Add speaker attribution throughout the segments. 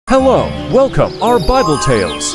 Speaker 1: Hello, welcome our Bible tales.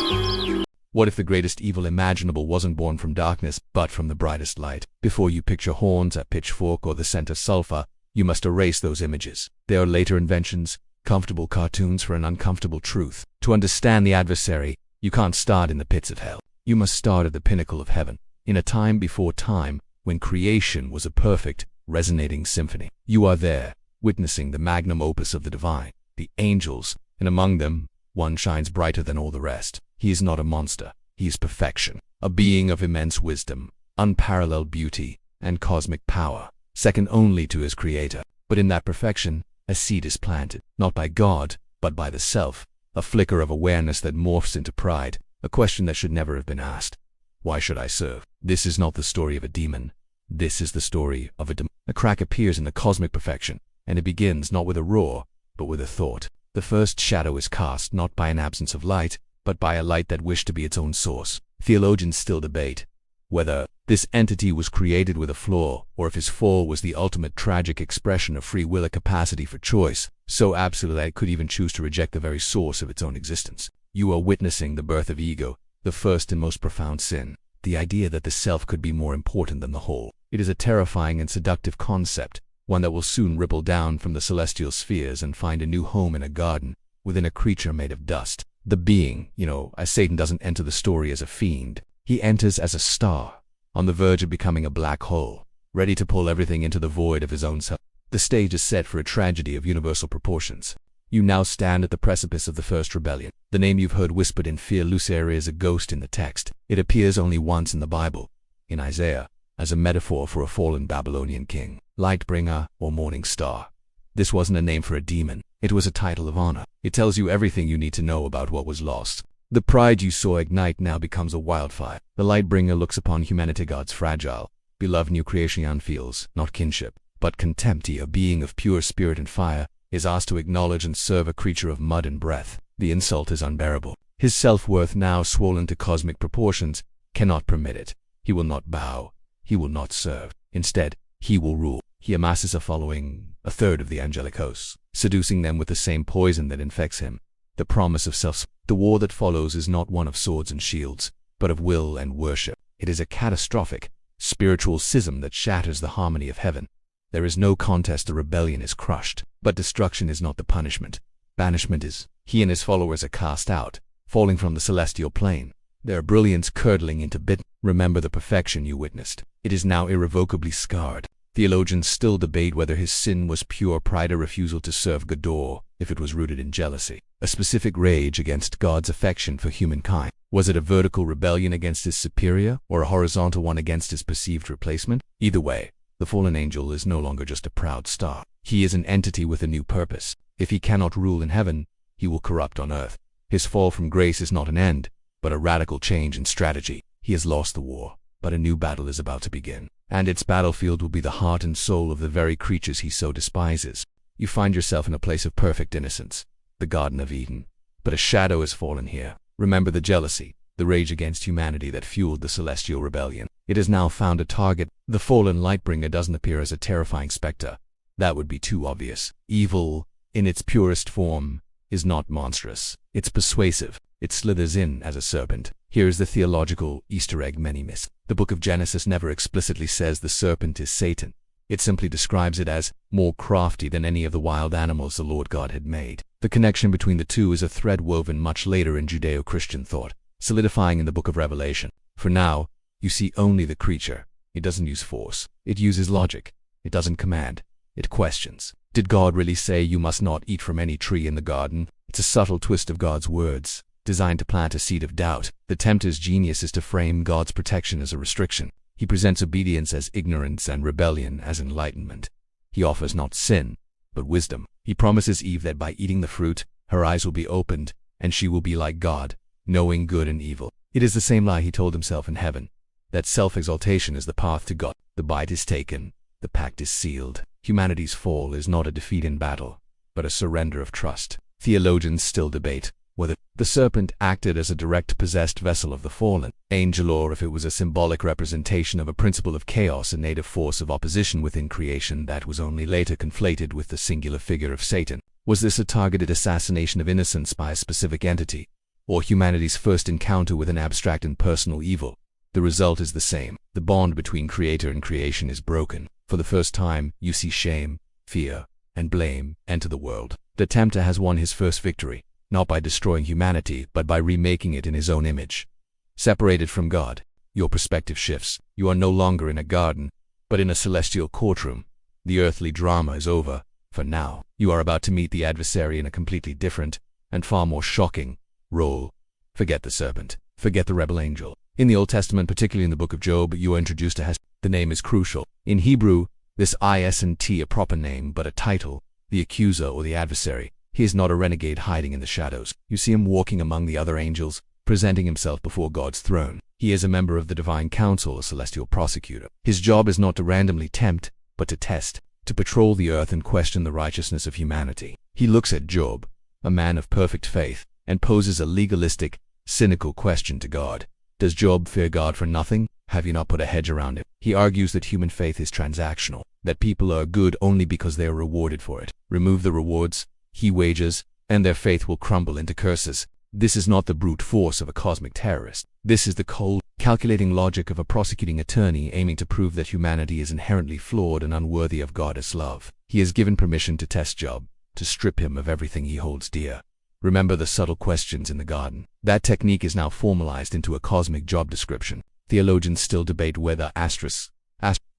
Speaker 2: What if the greatest evil imaginable wasn't born from darkness, but from the brightest light? Before you picture horns, a pitchfork, or the scent of sulfur, you must erase those images. They are later inventions, comfortable cartoons for an uncomfortable truth. To understand the adversary, you can't start in the pits of hell. You must start at the pinnacle of heaven, in a time before time, when creation was a perfect, resonating symphony. You are there, witnessing the magnum opus of the divine, the angels, and among them, one shines brighter than all the rest. He is not a monster. He is perfection, a being of immense wisdom, unparalleled beauty, and cosmic power, second only to his creator. But in that perfection, a seed is planted, not by God, but by the self, a flicker of awareness that morphs into pride, a question that should never have been asked. Why should I serve? This is not the story of a demon. This is the story of a demon. A crack appears in the cosmic perfection, and it begins not with a roar, but with a thought. The first shadow is cast not by an absence of light, but by a light that wished to be its own source. Theologians still debate whether this entity was created with a flaw, or if his fall was the ultimate tragic expression of free will, a capacity for choice, so absolute that it could even choose to reject the very source of its own existence. You are witnessing the birth of ego, the first and most profound sin, the idea that the self could be more important than the whole. It is a terrifying and seductive concept, one that will soon ripple down from the celestial spheres and find a new home in a garden, within a creature made of dust. The being, as Satan doesn't enter the story as a fiend. He enters as a star, on the verge of becoming a black hole, ready to pull everything into the void of his own self. The stage is set for a tragedy of universal proportions. You now stand at the precipice of the first rebellion. The name you've heard whispered in fear, Lucifer, is a ghost in the text. It appears only once in the Bible, in Isaiah, as a metaphor for a fallen Babylonian king, Lightbringer or Morning Star. This wasn't a name for a demon. It was a title of honor. It tells you everything you need to know about what was lost. The pride you saw ignite now becomes a wildfire. The Lightbringer looks upon humanity, God's fragile, beloved new creation, and feels not kinship, but contempt. A being of pure spirit and fire is asked to acknowledge and serve a creature of mud and breath. The insult is unbearable. His self-worth, now swollen to cosmic proportions, cannot permit it. He will not bow. He will not serve. Instead, he will rule. He amasses a following, a third of the angelic hosts, seducing them with the same poison that infects him, the promise of self. The war that follows is not one of swords and shields, but of will and worship. It is a catastrophic, spiritual schism that shatters the harmony of heaven. There is no contest. The rebellion is crushed, but destruction is not the punishment. Banishment is. He and his followers are cast out, falling from the celestial plane, their brilliance curdling into bit. Remember the perfection you witnessed. It is now irrevocably scarred. Theologians still debate whether his sin was pure pride, a refusal to serve God, or if it was rooted in jealousy, a specific rage against God's affection for humankind. Was it a vertical rebellion against his superior, or a horizontal one against his perceived replacement? Either way, the fallen angel is no longer just a proud star. He is an entity with a new purpose. If he cannot rule in heaven, he will corrupt on earth. His fall from grace is not an end, but a radical change in strategy. He has lost the war, but a new battle is about to begin, and its battlefield will be the heart and soul of the very creatures he so despises. You find yourself in a place of perfect innocence, the Garden of Eden, but a shadow has fallen here. Remember the jealousy, the rage against humanity that fueled the celestial rebellion. It has now found a target. The fallen Lightbringer doesn't appear as a terrifying specter. That would be too obvious. Evil, in its purest form, is not monstrous. It's persuasive. It slithers in as a serpent. Here's the theological Easter egg many miss. The book of Genesis never explicitly says the serpent is Satan. It simply describes it as more crafty than any of the wild animals the Lord God had made. The connection between the two is a thread woven much later in Judeo-Christian thought, solidifying in the book of Revelation. For now, you see only the creature. It doesn't use force. It uses logic. It doesn't command. It questions. Did God really say you must not eat from any tree in the garden? It's a subtle twist of God's words, designed to plant a seed of doubt. The tempter's genius is to frame God's protection as a restriction. He presents obedience as ignorance and rebellion as enlightenment. He offers not sin, but wisdom. He promises Eve that by eating the fruit, her eyes will be opened, and she will be like God, knowing good and evil. It is the same lie he told himself in heaven, that self-exaltation is the path to God. The bite is taken, the pact is sealed. Humanity's fall is not a defeat in battle, but a surrender of trust. Theologians still debate whether the serpent acted as a direct possessed vessel of the fallen angel, or if it was a symbolic representation of a principle of chaos, a native force of opposition within creation that was only later conflated with the singular figure of Satan. Was this a targeted assassination of innocence by a specific entity, or humanity's first encounter with an abstract and personal evil? The result is the same. The bond between creator and creation is broken. For the first time, you see shame, fear, and blame enter the world. The tempter has won his first victory, not by destroying humanity, but by remaking it in his own image. Separated from God, your perspective shifts. You are no longer in a garden, but in a celestial courtroom. The earthly drama is over, for now. You are about to meet the adversary in a completely different, and far more shocking, role. Forget the serpent. Forget the rebel angel. In the Old Testament, particularly in the book of Job, you are introduced to the name is crucial. In Hebrew, this isn't a proper name, but a title, the accuser or the adversary. He is not a renegade hiding in the shadows. You see him walking among the other angels, presenting himself before God's throne. He is a member of the divine council, a celestial prosecutor. His job is not to randomly tempt, but to test, to patrol the earth and question the righteousness of humanity. He looks at Job, a man of perfect faith, and poses a legalistic, cynical question to God. Does Job fear God for nothing? Have you not put a hedge around him? He argues that human faith is transactional, that people are good only because they are rewarded for it. Remove the rewards, he wagers, and their faith will crumble into curses. This is not the brute force of a cosmic terrorist. This is the cold, calculating logic of a prosecuting attorney aiming to prove that humanity is inherently flawed and unworthy of God's love. He has given permission to test Job, to strip him of everything he holds dear. Remember the subtle questions in the garden. That technique is now formalized into a cosmic job description. Theologians still debate whether asterisk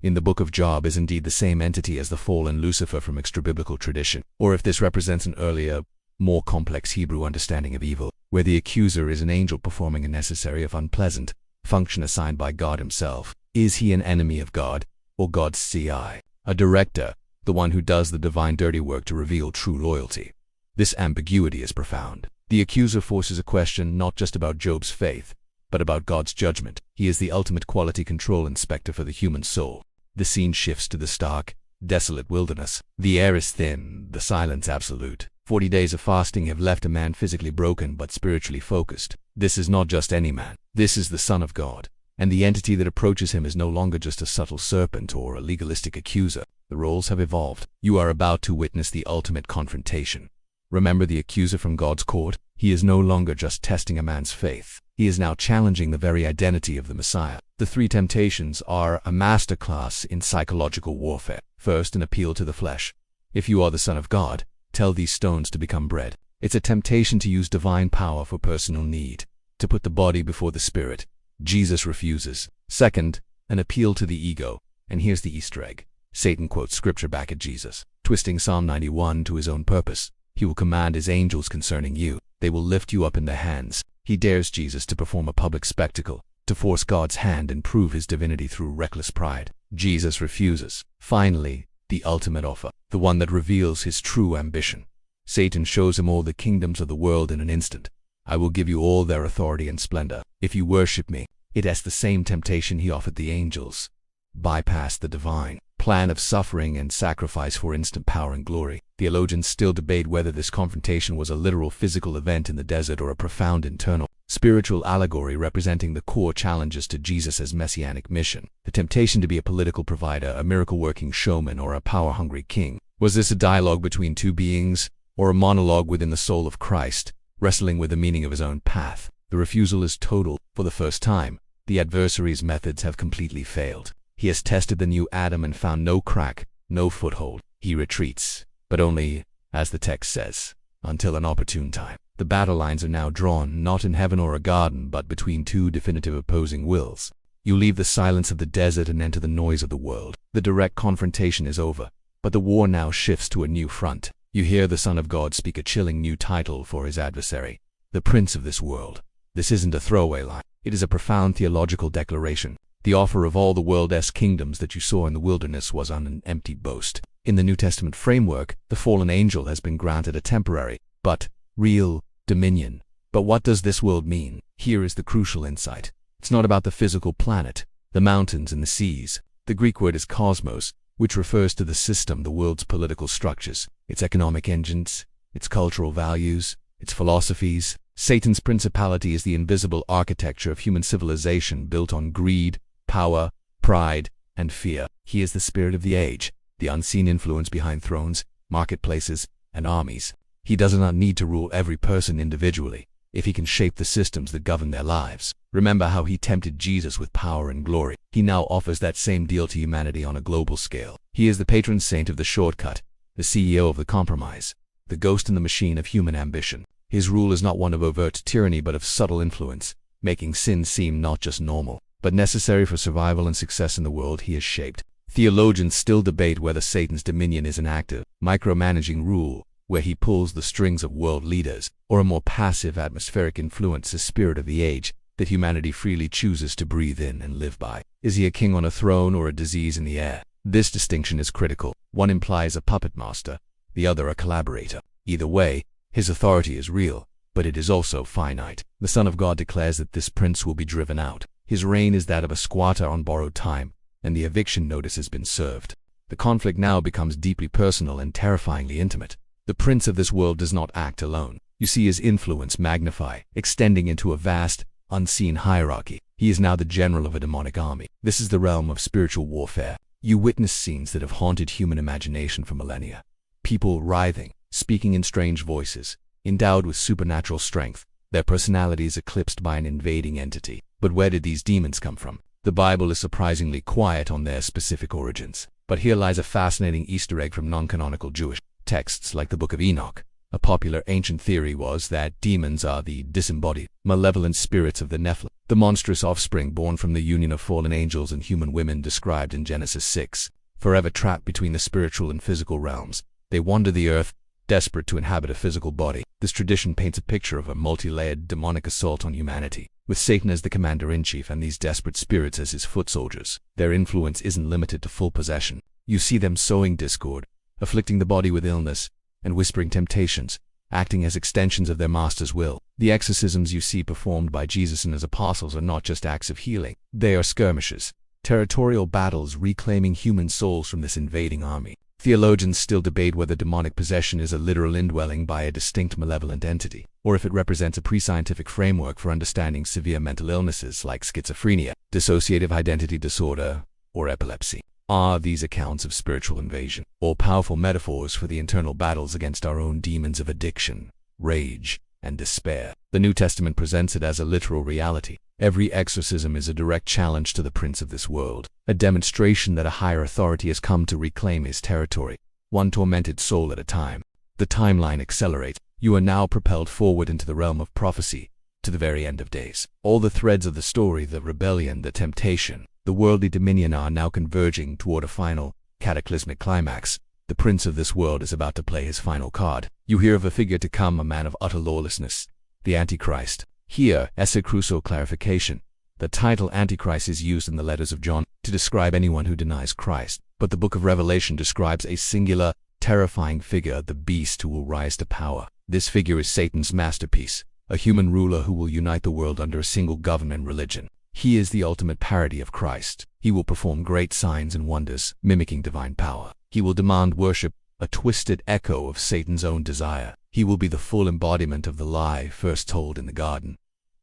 Speaker 2: in the book of Job is indeed the same entity as the fallen Lucifer from extra-biblical tradition, or if this represents an earlier, more complex Hebrew understanding of evil, where the accuser is an angel performing a necessary if unpleasant function assigned by God himself. Is he an enemy of God, or God's CI? A director, the one who does the divine dirty work to reveal true loyalty. This ambiguity is profound. The accuser forces a question not just about Job's faith, but about God's judgment. He is the ultimate quality control inspector for the human soul. The scene shifts to the stark, desolate wilderness. The air is thin, the silence absolute. 40 days of fasting have left a man physically broken but spiritually focused. This is not just any man. This is the Son of God. And the entity that approaches him is no longer just a subtle serpent or a legalistic accuser. The roles have evolved. You are about to witness the ultimate confrontation. Remember the accuser from God's court? He is no longer just testing a man's faith. He is now challenging the very identity of the Messiah. The three temptations are a masterclass in psychological warfare. First, an appeal to the flesh. If you are the Son of God, tell these stones to become bread. It's a temptation to use divine power for personal need, to put the body before the spirit. Jesus refuses. Second, an appeal to the ego. And here's the Easter egg. Satan quotes scripture back at Jesus, twisting Psalm 91 to his own purpose. He will command his angels concerning you. They will lift you up in their hands. He dares Jesus to perform a public spectacle, to force God's hand and prove his divinity through reckless pride. Jesus refuses. Finally, the ultimate offer, the one that reveals his true ambition. Satan shows him all the kingdoms of the world in an instant. I will give you all their authority and splendor, if you worship me. It is the same temptation he offered the angels. Bypass the divine plan of suffering and sacrifice for instant power and glory. Theologians still debate whether this confrontation was a literal physical event in the desert or a profound internal, spiritual allegory representing the core challenges to Jesus' messianic mission. The temptation to be a political provider, a miracle-working showman, or a power-hungry king. Was this a dialogue between two beings, or a monologue within the soul of Christ, wrestling with the meaning of his own path? The refusal is total. For the first time, the adversary's methods have completely failed. He has tested the new Adam and found no crack, no foothold. He retreats, but only, as the text says, until an opportune time. The battle lines are now drawn, not in heaven or a garden, but between two definitive opposing wills. You leave the silence of the desert and enter the noise of the world. The direct confrontation is over, but the war now shifts to a new front. You hear the Son of God speak a chilling new title for his adversary, the Prince of this world. This isn't a throwaway line. It is a profound theological declaration. The offer of all the world's kingdoms that you saw in the wilderness was an empty boast. In the New Testament framework, the fallen angel has been granted a temporary, but real, dominion. But what does this world mean? Here is the crucial insight. It's not about the physical planet, the mountains and the seas. The Greek word is cosmos, which refers to the system, the world's political structures, its economic engines, its cultural values, its philosophies. Satan's principality is the invisible architecture of human civilization built on greed, power, pride, and fear. He is the spirit of the age, the unseen influence behind thrones, marketplaces, and armies. He does not need to rule every person individually, if he can shape the systems that govern their lives. Remember how he tempted Jesus with power and glory. He now offers that same deal to humanity on a global scale. He is the patron saint of the shortcut, the CEO of the compromise, the ghost in the machine of human ambition. His rule is not one of overt tyranny but of subtle influence, making sin seem not just normal, but necessary for survival and success in the world he has shaped. Theologians still debate whether Satan's dominion is an active, micromanaging rule, where he pulls the strings of world leaders, or a more passive atmospheric influence, the spirit of the age, that humanity freely chooses to breathe in and live by. Is he a king on a throne or a disease in the air? This distinction is critical. One implies a puppet master, the other a collaborator. Either way, his authority is real, but it is also finite. The Son of God declares that this prince will be driven out. His reign is that of a squatter on borrowed time, and the eviction notice has been served. The conflict now becomes deeply personal and terrifyingly intimate. The prince of this world does not act alone. You see his influence magnify, extending into a vast, unseen hierarchy. He is now the general of a demonic army. This is the realm of spiritual warfare. You witness scenes that have haunted human imagination for millennia. People writhing, speaking in strange voices, endowed with supernatural strength, their personalities eclipsed by an invading entity. But where did these demons come from? The Bible is surprisingly quiet on their specific origins. But here lies a fascinating Easter egg from non-canonical Jewish texts like the Book of Enoch. A popular ancient theory was that demons are the disembodied, malevolent spirits of the Nephilim, the monstrous offspring born from the union of fallen angels and human women described in Genesis 6. Forever trapped between the spiritual and physical realms, they wander the earth, desperate to inhabit a physical body. This tradition paints a picture of a multi-layered demonic assault on humanity, with Satan as the commander-in-chief and these desperate spirits as his foot soldiers. Their influence isn't limited to full possession. You see them sowing discord, afflicting the body with illness, and whispering temptations, acting as extensions of their master's will. The exorcisms you see performed by Jesus and his apostles are not just acts of healing. They are skirmishes, territorial battles reclaiming human souls from this invading army. Theologians still debate whether demonic possession is a literal indwelling by a distinct malevolent entity, or if it represents a pre-scientific framework for understanding severe mental illnesses like schizophrenia, dissociative identity disorder, or epilepsy. Are these accounts of spiritual invasion, or powerful metaphors for the internal battles against our own demons of addiction, rage, and despair? The New Testament presents it as a literal reality. Every exorcism is a direct challenge to the prince of this world, a demonstration that a higher authority has come to reclaim his territory, one tormented soul at a time. The timeline accelerates. You are now propelled forward into the realm of prophecy, to the very end of days. All the threads of the story, the rebellion, the temptation, the worldly dominion are now converging toward a final, cataclysmic climax. The prince of this world is about to play his final card. You hear of a figure to come, a man of utter lawlessness, the Antichrist. Here, esse crucial clarification. The title Antichrist is used in the letters of John to describe anyone who denies Christ, but the book of Revelation describes a singular, terrifying figure, the beast who will rise to power. This figure is Satan's masterpiece, a human ruler who will unite the world under a single government religion. He is the ultimate parody of Christ. He will perform great signs and wonders, mimicking divine power. He will demand worship, a twisted echo of Satan's own desire. He will be the full embodiment of the lie first told in the garden,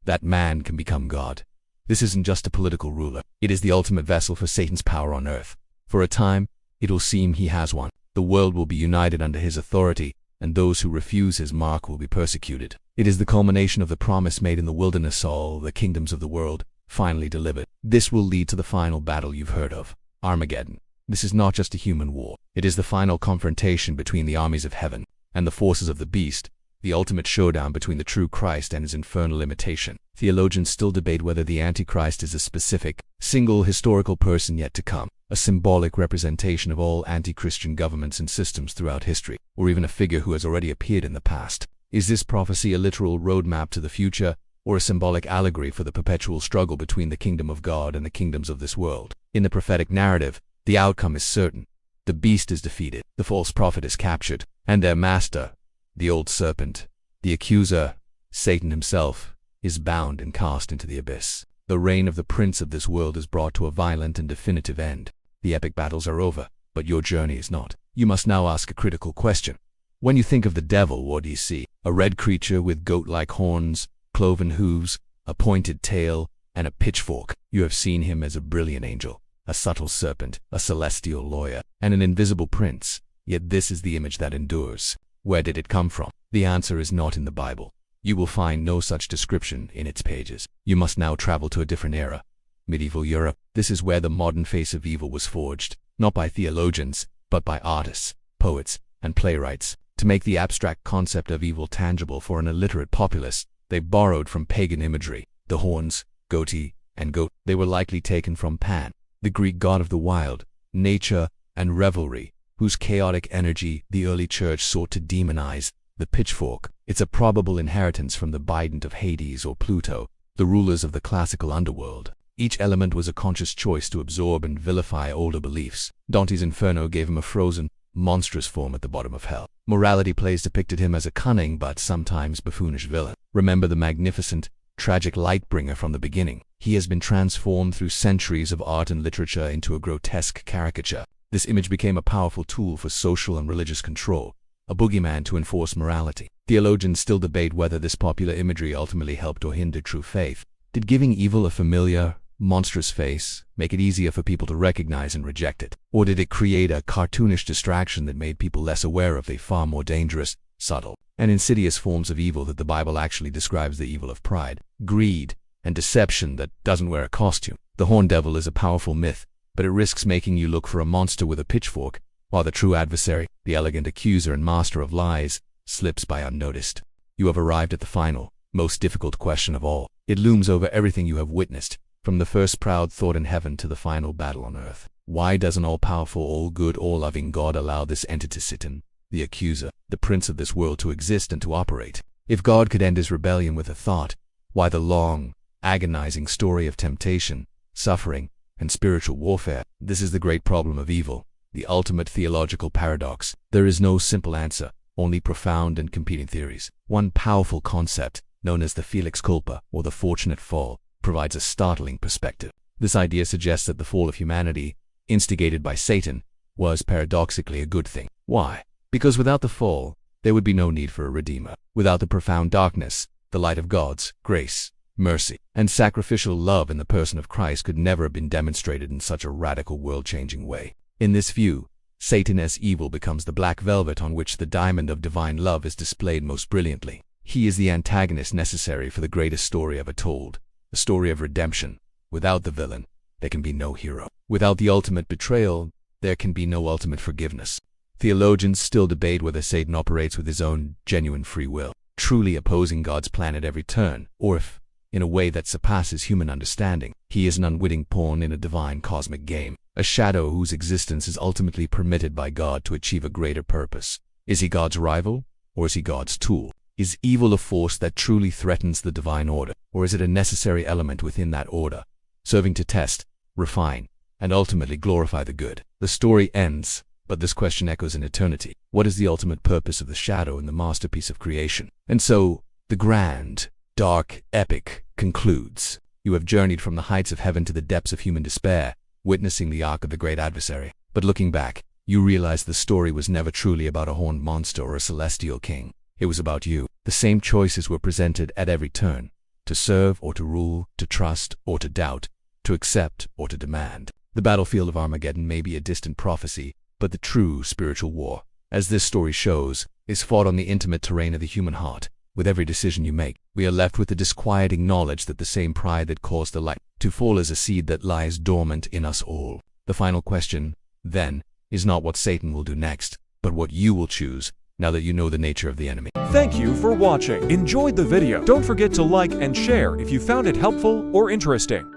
Speaker 2: that man can become God. This isn't just a political ruler. It is the ultimate vessel for Satan's power on earth. For a time, it will seem he has one. The world will be united under his authority, and those who refuse his mark will be persecuted. It is the culmination of the promise made in the wilderness, all the kingdoms of the world, finally delivered. This will lead to the final battle you've heard of, Armageddon. This is not just a human war. It is the final confrontation between the armies of heaven and the forces of the beast, the ultimate showdown between the true Christ and his infernal imitation. Theologians still debate whether the Antichrist is a specific, single historical person yet to come, a symbolic representation of all anti-Christian governments and systems throughout history, or even a figure who has already appeared in the past. Is this prophecy a literal roadmap to the future, or a symbolic allegory for the perpetual struggle between the kingdom of God and the kingdoms of this world? In the prophetic narrative, the outcome is certain. The beast is defeated, the false prophet is captured, and their master, the old serpent, the accuser, Satan himself, is bound and cast into the abyss. The reign of the prince of this world is brought to a violent and definitive end. The epic battles are over, but your journey is not. You must now ask a critical question. When you think of the devil, what do you see? A red creature with goat-like horns, cloven hooves, a pointed tail, and a pitchfork. You have seen him as a brilliant angel, a subtle serpent, a celestial lawyer, and an invisible prince. Yet this is the image that endures. Where did it come from? The answer is not in the Bible. You will find no such description in its pages. You must now travel to a different era. Medieval Europe. This is where the modern face of evil was forged, not by theologians, but by artists, poets, and playwrights. To make the abstract concept of evil tangible for an illiterate populace, they borrowed from pagan imagery. The horns, goatee, and goat, they were likely taken from Pan, the Greek god of the wild, nature, and revelry, whose chaotic energy the early church sought to demonize. The pitchfork, it's a probable inheritance from the Bident of Hades or Pluto, the rulers of the classical underworld. Each element was a conscious choice to absorb and vilify older beliefs. Dante's Inferno gave him a frozen, monstrous form at the bottom of hell. Morality plays depicted him as a cunning but sometimes buffoonish villain. Remember the magnificent, tragic light-bringer from the beginning. He has been transformed through centuries of art and literature into a grotesque caricature. This image became a powerful tool for social and religious control, a boogeyman to enforce morality. Theologians still debate whether this popular imagery ultimately helped or hindered true faith. Did giving evil a familiar, monstrous face make it easier for people to recognize and reject it? Or did it create a cartoonish distraction that made people less aware of the far more dangerous, subtle, and insidious forms of evil that the Bible actually describes? The evil of pride, greed, and deception that doesn't wear a costume. The horned devil is a powerful myth, but it risks making you look for a monster with a pitchfork, while the true adversary, the elegant accuser and master of lies, slips by unnoticed. You have arrived at the final, most difficult question of all. It looms over everything you have witnessed, from the first proud thought in heaven to the final battle on earth. Why does an all-powerful, all-good, all-loving God allow this entity, Satan, the accuser, the prince of this world, to exist and to operate? If God could end his rebellion with a thought, why the long, agonizing story of temptation, suffering, and spiritual warfare? This is the great problem of evil, the ultimate theological paradox. There is no simple answer, only profound and competing theories. One powerful concept, known as the Felix culpa, or the fortunate fall, provides a startling perspective. This idea suggests that the fall of humanity, instigated by Satan, was paradoxically a good thing. Why? Because without the fall, there would be no need for a redeemer. Without the profound darkness, the light of God's grace, mercy, and sacrificial love in the person of Christ could never have been demonstrated in such a radical, world-changing way. In this view, Satan as evil becomes the black velvet on which the diamond of divine love is displayed most brilliantly. He is the antagonist necessary for the greatest story ever told, the story of redemption. Without the villain, there can be no hero. Without the ultimate betrayal, there can be no ultimate forgiveness. Theologians still debate whether Satan operates with his own genuine free will, truly opposing God's plan at every turn, or if, in a way that surpasses human understanding, he is an unwitting pawn in a divine cosmic game, a shadow whose existence is ultimately permitted by God to achieve a greater purpose. Is he God's rival, or is he God's tool? Is evil a force that truly threatens the divine order, or is it a necessary element within that order, serving to test, refine, and ultimately glorify the good? The story ends, but this question echoes in eternity. What is the ultimate purpose of the shadow in the masterpiece of creation? And so, the grand, dark epic concludes. You have journeyed from the heights of heaven to the depths of human despair, witnessing the arc of the great adversary. But looking back, you realize the story was never truly about a horned monster or a celestial king. It was about you. The same choices were presented at every turn: to serve or to rule, to trust or to doubt, to accept or to demand. The battlefield of Armageddon may be a distant prophecy, but the true spiritual war, as this story shows, is fought on the intimate terrain of the human heart. With every decision you make, we are left with the disquieting knowledge that the same pride that caused the light to fall is a seed that lies dormant in us all. The final question, then, is not what Satan will do next, but what you will choose now that you know the nature of the enemy.
Speaker 1: Thank you for watching. Enjoyed the video? Don't forget to like and share if you found it helpful or interesting.